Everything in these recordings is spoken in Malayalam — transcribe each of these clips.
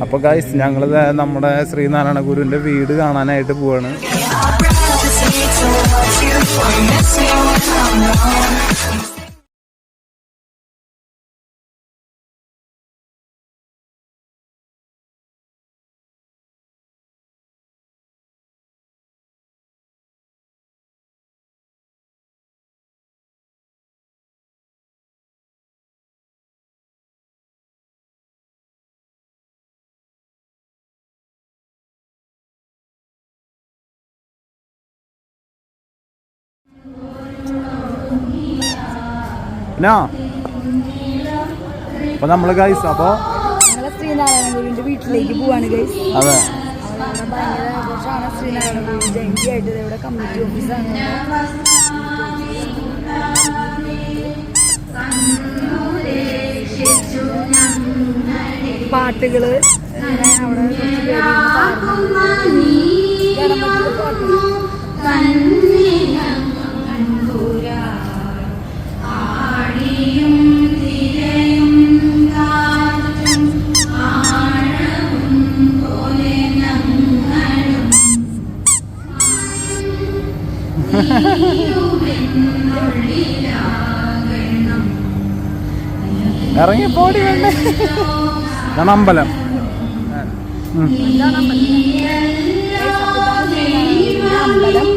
അപ്പോൾ ഗൈസ് ഞങ്ങൾ നമ്മുടെ ശ്രീനാരായണ ഗുരുവിൻ്റെ വീട് കാണാനായിട്ട് പോവാണ്. അപ്പൊ നമ്മള് ഗൈസ് അപ്പൊ ശ്രീനാരായണ ഗുരുവിന്റെ വീട്ടിലേക്ക് പോവാണ് ഗൈസ്. അതെ, ഭയങ്കര ആഘോഷമാണ്. ശ്രീനാരായണ ഗുരു ജയന്തി ആയിട്ട് ഇവിടെ കമ്മിറ്റി ഓഫീസാണ്. പാട്ടുകള് അവിടെ ഗണപതിയുടെ പാട്ട് ഇറങ്ങിപ്പോടി വേണ്ടേ. ഇതാണ് അമ്പലം. അമ്പലം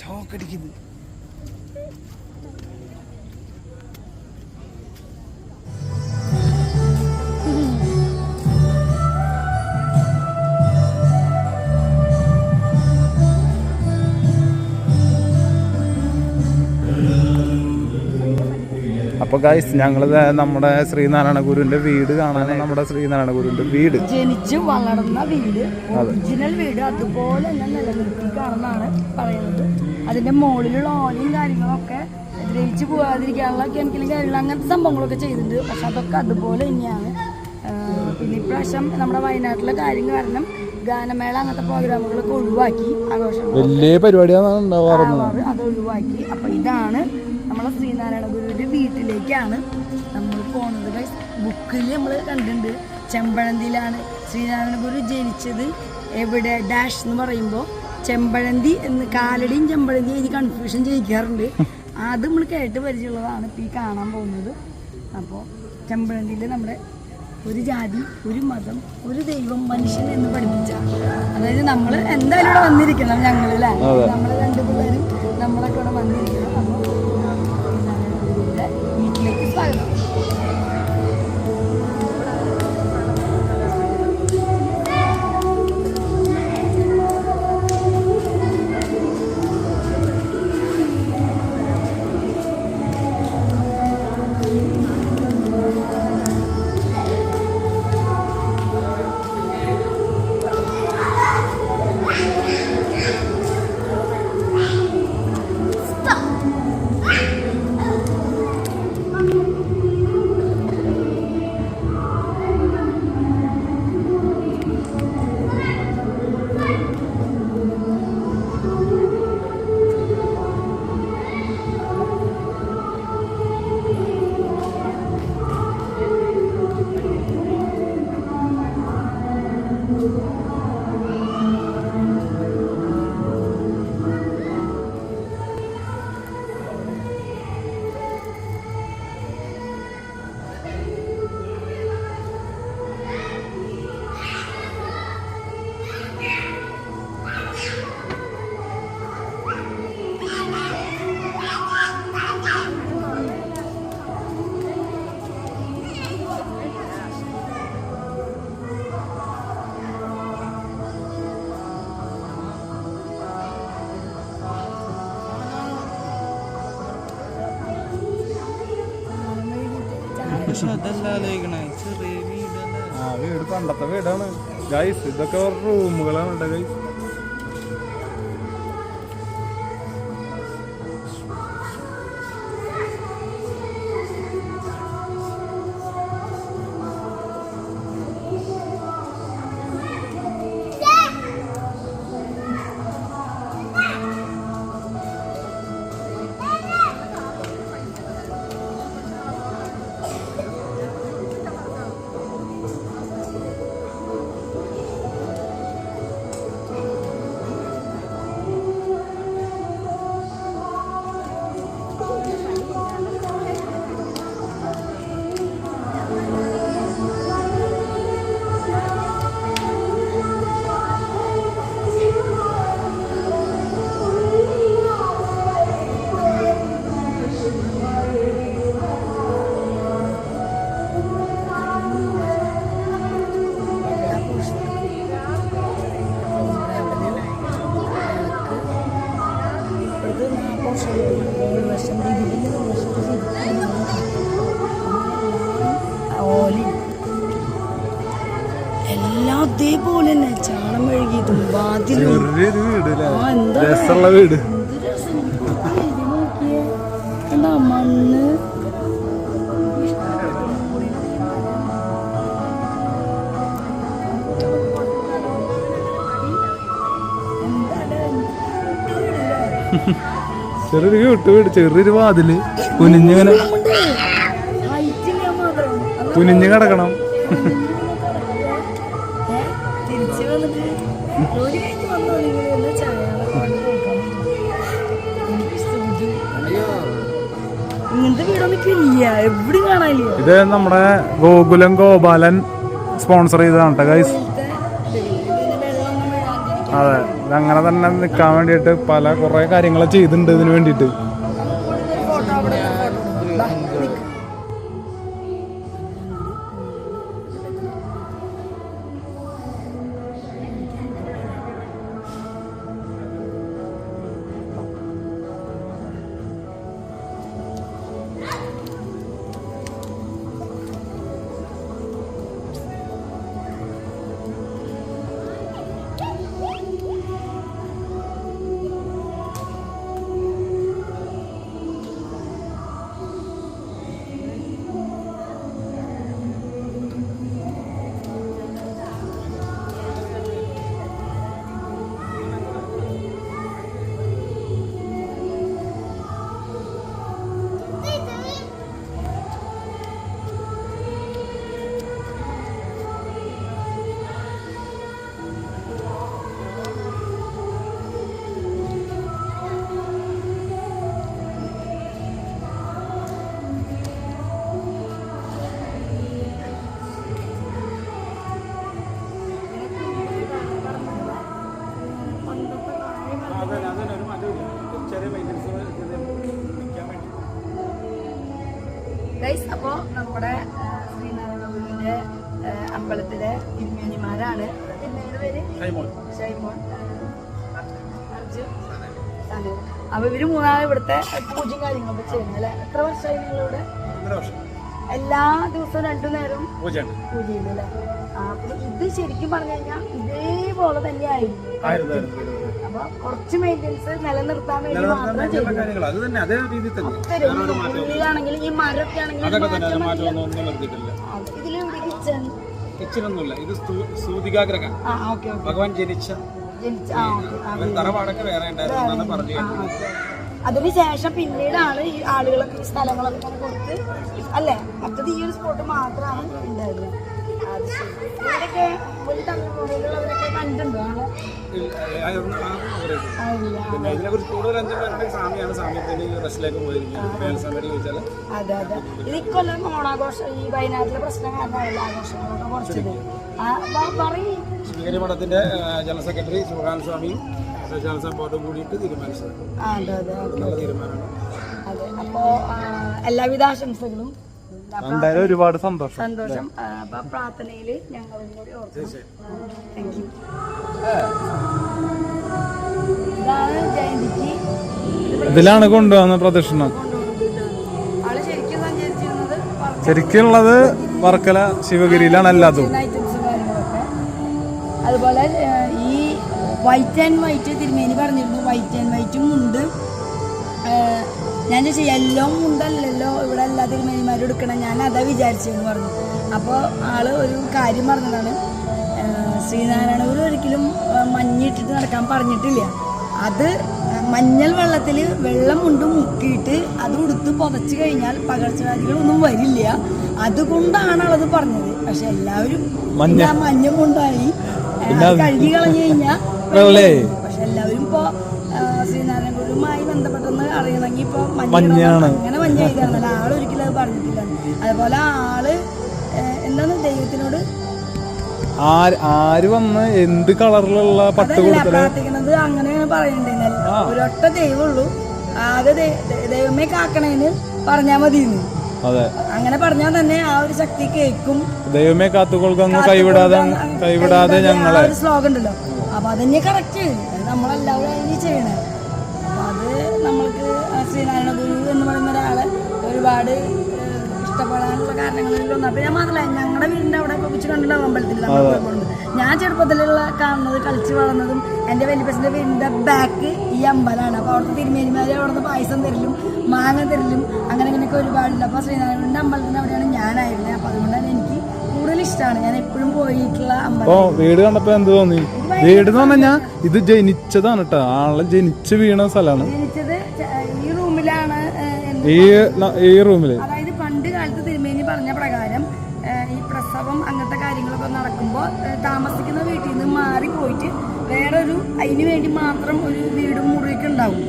ചോക്കടിക്കുന്നത്. അപ്പോൾ ഗൈസ് ഞങ്ങൾ നമ്മുടെ ശ്രീനാരായണ ഗുരുവിൻ്റെ വീട് കാണാൻ നമ്മുടെ ശ്രീനാരായണ ഗുരുവിൻ്റെ വീട് ജനിച്ച് വളർന്ന വീട്, ഒറിജിനൽ വീട് അതുപോലെ തന്നെ നിലനിർത്തി കാണുന്നതാണ് പറയുന്നത്. അതിൻ്റെ മുകളിലുള്ള ഓലയും കാര്യങ്ങളൊക്കെ ദ്രവിച്ച് പോകാതിരിക്കാനുള്ള കെമിക്കലും കാര്യങ്ങളും അങ്ങനത്തെ സംഭവങ്ങളൊക്കെ ചെയ്തിട്ടുണ്ട്. പക്ഷെ അതൊക്കെ അതുപോലെ തന്നെയാണ്. പിന്നെ ഇപ്രാവശ്യം നമ്മുടെ വയനാട്ടിലെ കാര്യം കാരണം ഗാനമേള അങ്ങനത്തെ പ്രോഗ്രാമുകളൊക്കെ ഒഴിവാക്കി, ആഘോഷങ്ങൾ വലിയ പരിപാടിയാണ് അത് ഒഴിവാക്കി. അപ്പോൾ ഇതാണ് നമ്മളെ ശ്രീനാരായണ ഗുരുവിൻ്റെ വീട്ടിലേക്കാണ് നമ്മൾ പോകുന്നത്. ബുക്കിൽ നമ്മൾ കണ്ടിട്ടുണ്ട് ചെമ്പഴന്തിയിലാണ് ശ്രീനാരായണ ഗുരു ജനിച്ചത്. എവിടെ ഡാഷ് എന്ന് പറയുമ്പോൾ ചെമ്പഴന്തി എന്ന് കാലടിയും ചെമ്പഴന്തി എഴുതി കൺഫ്യൂഷൻ ചെയ്യിക്കാറുണ്ട്. അത് നമ്മൾ കേട്ട് പരിചയമുള്ളതാണ് ഇപ്പോൾ ഈ കാണാൻ പോകുന്നത്. അപ്പോൾ ചെമ്പഴന്തിയിൽ നമ്മുടെ ഒരു ജാതി, ഒരു മതം, ഒരു ദൈവം, മനുഷ്യൻ എന്ന് പഠിപ്പിച്ച, അതായത് നമ്മൾ എന്തായാലും ഇവിടെ വന്നിരിക്കണം. ഞങ്ങളല്ലേ നമ്മൾ രണ്ടു പിള്ളേരും നമ്മളൊക്കെ ഇവിടെ വന്നിരിക്കണം. അപ്പോൾ സ്വാഗതം. വീട് പണ്ടത്തെ വീടാണ് ഗൈസ്. ഇതൊക്കെ റൂമുകളാണ് കേട്ടോ ഗൈസ്. എല്ലാം അതേപോലെ തന്നെ ചാണം കഴുകിയതും വാതിലും രസമുള്ള വീട്. എന്താ മണ്ണ് ചെറിയൊരു ക്യൂട്ട് വീട്, ചെറിയൊരു വാതില്, കുനിഞ്ഞിങ്ങനെ കുനിഞ്ഞ് കിടക്കണം. ഇത് നമ്മുടെ ഗോകുലം ഗോപാലൻ സ്പോൺസർ ചെയ്തതാണ് കേട്ടോ ഗൈസ്. അതെ, ഇതങ്ങനെ തന്നെ നിൽക്കാൻ വേണ്ടിയിട്ട് കുറേ കാര്യങ്ങൾ ചെയ്തിട്ടുണ്ട് ഇതിന് വേണ്ടിയിട്ട്. തിരുമേനിയുടെ പേര് ഷൈമോൻ, അർജുൻ, സനൽ. അപ്പൊ ഇവര് മൂന്നാളും ഇവിടുത്തെ പൂജയും കാര്യങ്ങളൊക്കെ ചെയ്യുന്നത് അല്ലെ? എത്ര വർഷമായി നിങ്ങളിവിടെ? എല്ലാ ദിവസവും 2 നേരം പൂജ ചെയ്യുന്നു അല്ലെ? അപ്പൊ ഇത് ശരിക്കും പറഞ്ഞു കഴിഞ്ഞാൽ ഇതേപോലെ തന്നെ ആയിരുന്നു. അപ്പൊ കുറച്ച് മെയിൻ്റെനൻസ് നിലനിർത്താൻ വേണ്ടി മാത്രം ചെയ്തിട്ടാണെങ്കിൽ ഈ മരമൊക്കെ ആണെങ്കിൽ ഇതിലെവിടെ കിച്ചനൊന്നുമില്ല. ഇത് ഭഗവാൻ ജനിച്ച തറവാടൊക്കെ വേറെ ഉണ്ടായിരുന്നു പറഞ്ഞു. അതിനുശേഷം പിന്നീടാണ് ഈ ആളുകളൊക്കെ ഈ സ്ഥലങ്ങളൊക്കെ കൊടുത്ത് അല്ലേ? മറ്റത് ഈ ഒരു സ്പോട്ട് മാത്രമാണ് ഉണ്ടായിരുന്നത്. ഇവരൊക്കെ ഒരു തലമുറയിലുള്ളവരൊക്കെ കണ്ടിട്ടുണ്ടോ? അതെ അതെ. ഇത് ഇക്കൊല്ലം ഓണാഘോഷം ഈ വയനാട്ടിലെ പ്രശ്നം കാരണമല്ല ആഘോഷങ്ങളൊക്കെ കുറച്ചത്. പറയും ശിവഗിരി മഠത്തിന്റെ ജനറൽ സെക്രട്ടറി ശിവകാന്ത സ്വാമിയും ബോർഡും കൂടിയിട്ട് തീരുമാനിച്ചത്. നല്ല തീരുമാനമാണ്. അതെ. അപ്പോ എല്ലാവിധ ആശംസകളും. എന്തായാലും ഒരുപാട് സന്തോഷം. അപ്പൊ പ്രാർത്ഥനയില് ഞങ്ങളും കൂടി ഓർക്കും. Thank you. ഇതാണ് ജയന്തിക്ക് ഇതിലാണ് കൊണ്ടുവന്ന പ്രദക്ഷിണം. ആള് ശരിക്കും സഞ്ചരിച്ചിരുന്നത് ശരിക്കുള്ളത് വർക്കല ശിവഗിരിയിലാണ് എല്ലാതും. അതുപോലെ ഈ വൈറ്റ് ആൻഡ് വൈറ്റ് തിരുമേനി പറഞ്ഞിരുന്നു. വൈറ്റ് ആൻഡ് വൈറ്റും ഉണ്ട്. ഞാൻ ചോദിച്ചു യെല്ലോ മുണ്ടല്ലല്ലോ ഇവിടെ എല്ലാ തിരുമേനിമാരും എടുക്കണം, ഞാൻ അതാ വിചാരിച്ചതെന്ന് പറഞ്ഞു. അപ്പോൾ ആള് ഒരു കാര്യം പറഞ്ഞതാണ്, ശ്രീനാരായണ ഗുരു ഒരിക്കലും മഞ്ഞിട്ടിട്ട് നടക്കാൻ പറഞ്ഞിട്ടില്ല. അത് മഞ്ഞൾ വെള്ളത്തിൽ വെള്ളം കൊണ്ട് മുക്കിയിട്ട് അത് ഉടുത്ത് പുതച്ച് കഴിഞ്ഞാൽ പകർച്ചവ്യാധികളൊന്നും വരില്ല, അതുകൊണ്ടാണ് ആളത് പറഞ്ഞത്. പക്ഷെ എല്ലാവരും മഞ്ഞ കൊണ്ടായി കഴുകി കളഞ്ഞു കഴിഞ്ഞാൽ. പക്ഷെ എല്ലാവരും ഇപ്പോ ശ്രീനാരായണ ഗുരുവുമായി ബന്ധപ്പെട്ടെന്ന് അറിയണമെങ്കിൽ ഇപ്പൊ മഞ്ഞാണ്, അങ്ങനെ മഞ്ഞ ചെയ്താണല്ലോ. ആളൊരിക്കലും അത് പറഞ്ഞിട്ടില്ല. അതുപോലെ ആള് എന്താണ് ദൈവത്തിനോട് ആര് വന്ന് എന്ത് കളറിലുള്ള പട്ട് പ്രാർത്ഥിക്കണത് അങ്ങനെയാണ് പറയണ്ടേ. ഒരൊറ്റ ദൈവമുള്ളൂ, ആകെ ദൈവമേ കാക്കണേന്ന് പറഞ്ഞാ മതിന്ന്. അങ്ങനെ പറഞ്ഞാൽ തന്നെ ആ ഒരു ശക്തി കേൾക്കും. ദൈവമേ കാത്തുകൊള്ളുക കൈവിടാതെ ഞങ്ങളെ ഒരു ശ്ലോകം ഉണ്ടല്ലോ. അപ്പൊ അതന്നെ കറക്റ്റ് നമ്മളെല്ലാവരും ചെയ്യണേ. അപ്പൊ അത് നമ്മൾക്ക് ശ്രീനാരായണ ഗുരു എന്ന് പറയുന്ന ഒരാളെ ഒരുപാട് ഇഷ്ടപ്പെടാനുള്ള കാരണങ്ങളിലൊന്നും. അപ്പൊ ഞാൻ മാത്രമല്ല, ഞങ്ങളുടെ വീടിന്റെ അവിടെ കൊപ്പിച്ച് കണ്ടിട്ടുണ്ടാവും അമ്പലത്തിൽ. ഞാൻ ചെറുപ്പത്തിലുള്ള കാണുന്നത് കളിച്ച് വളർന്നതും എൻ്റെ വലിയപ്പച്ചൻ്റെ വീടിൻ്റെ ബാക്ക് ഈ അമ്പലമാണ്. അപ്പോൾ അവിടുത്തെ തിരുമേനിമാർ അവിടുന്ന് പായസം തരലും മാങ്ങ തരലും അങ്ങനെ ഇങ്ങനെയൊക്കെ ഒരുപാടുണ്ട്. അപ്പോൾ ശ്രീനാരായണൻ്റെ അമ്പലത്തിൻ്റെ അവിടെയാണ് ഞാനായിരുന്നത്. അപ്പോൾ അതുകൊണ്ടാണ് എനിക്ക് കൂടുതൽ ഇഷ്ടമാണ്. ഞാൻ എപ്പോഴും പോയിട്ടുള്ള അമ്പലം. വീട് കണ്ടപ്പോൾ എന്ത് തോന്നി? വീട് എന്ന് പറഞ്ഞാൽ ഇത് ജനിച്ചതാണ് കേട്ടോ, ആളെ ജനിച്ച് വീണ സ്ഥലമാണ്. ജനിച്ചത് ഈ റൂമിലാണ്, ഈ റൂമില്. അതായത് പണ്ട് കാലത്ത് തിരുമേനി പറഞ്ഞ പ്രകാരം ഈ പ്രസവം അങ്ങനത്തെ കാര്യങ്ങളൊക്കെ നടക്കുമ്പോൾ താമസിക്കുന്ന വീട്ടിൽ നിന്ന് മാറിപ്പോയിട്ട് വേറൊരു അതിന് വേണ്ടി മാത്രം ഒരു വീടും മുറിയൊക്കെ ഉണ്ടാവും.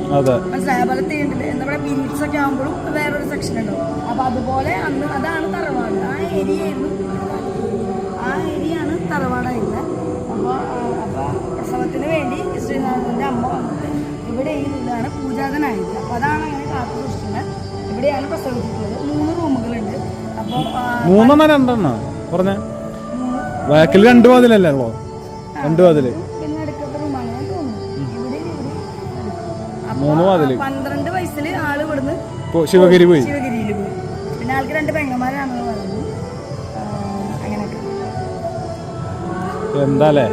മനസ്സിലായ പോലെ തേണ്ടില് എന്താ പറയുക, പീരീഡ്സ് ഒക്കെ ആകുമ്പോഴും വേറൊരു സെക്ഷൻ ഉണ്ടാവും. അപ്പൊ അതുപോലെ അന്ന് അതാണ് തറവാട്. ആ ഏരിയയാണ് തറവാടായിരുന്നത്. അപ്പൊ പ്രസവത്തിന് വേണ്ടി ശ്രീനാഥന്റെ അമ്മ വന്നിട്ട് ഇവിടെ ഈ ഇതാണ് പൂജാതനായത്. അപ്പൊ അതാണ് അങ്ങനെ കാത്തു സൂക്ഷിക്കുന്നത്. ഇവിടെയാണ് പ്രസവിച്ചിട്ടുള്ളത്. 3 റൂമുകളുണ്ട്. അപ്പൊ 3 2 പറഞ്ഞ ബാക്കിൽ 2 വാതിലല്ലേ ഉള്ളോ? 2 വാതില് പിന്നെ അടുക്കത്തെ റൂമാണ് തോന്നുന്നു. ഇവിടെ 3 വാതില്. 12 വയസ്സിൽ ആള് ഇവിടുന്ന് ശിവഗിരിയിൽ പോയി. പിന്നെ ആൾക്ക് 2 പെങ്ങന്മാരാണെന്ന് പറഞ്ഞു. അങ്ങനെയൊക്കെ എന്താല്ലേ.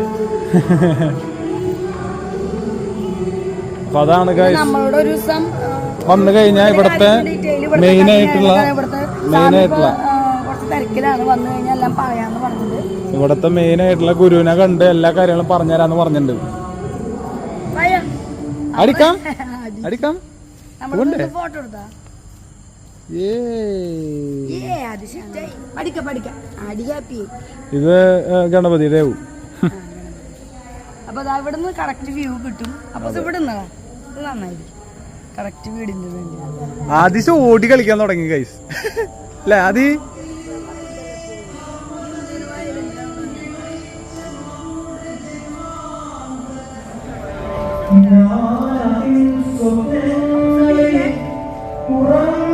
അപ്പൊ അതാണ് നമ്മളോട് ഒരു ദിവസം വന്നു കഴിഞ്ഞാൽ ഇവിടത്തെ മെയിൻ ആയിട്ടുള്ള കുറച്ച് തിരക്കിലാണ്. വന്നു കഴിഞ്ഞാൽ എല്ലാം പറയാന്ന് പറഞ്ഞത്. ഇവിടത്തെ മെയിൻ ആയിട്ടുള്ള ഗുരുവിനെ കണ്ട് എല്ലാ കാര്യങ്ങളും പറഞ്ഞുതരാന്ന് പറഞ്ഞിട്ടുണ്ട്. അടിക്കാം ഫോട്ടോ എടുത്താ ഇത് ഗണപതി ദേവു. അപ്പൊ ഇവിടുന്ന് കറക്റ്റ് വ്യൂ കിട്ടും. അപ്പൊ ഇവിടുന്ന് നന്നായിരിക്കും കറക്റ്റ് വീടിന്റെ വേണ്ടി. ആദിശ ഓടി കളിക്കാൻ തുടങ്ങി ഗൈസ് അല്ലേ? ആദി ും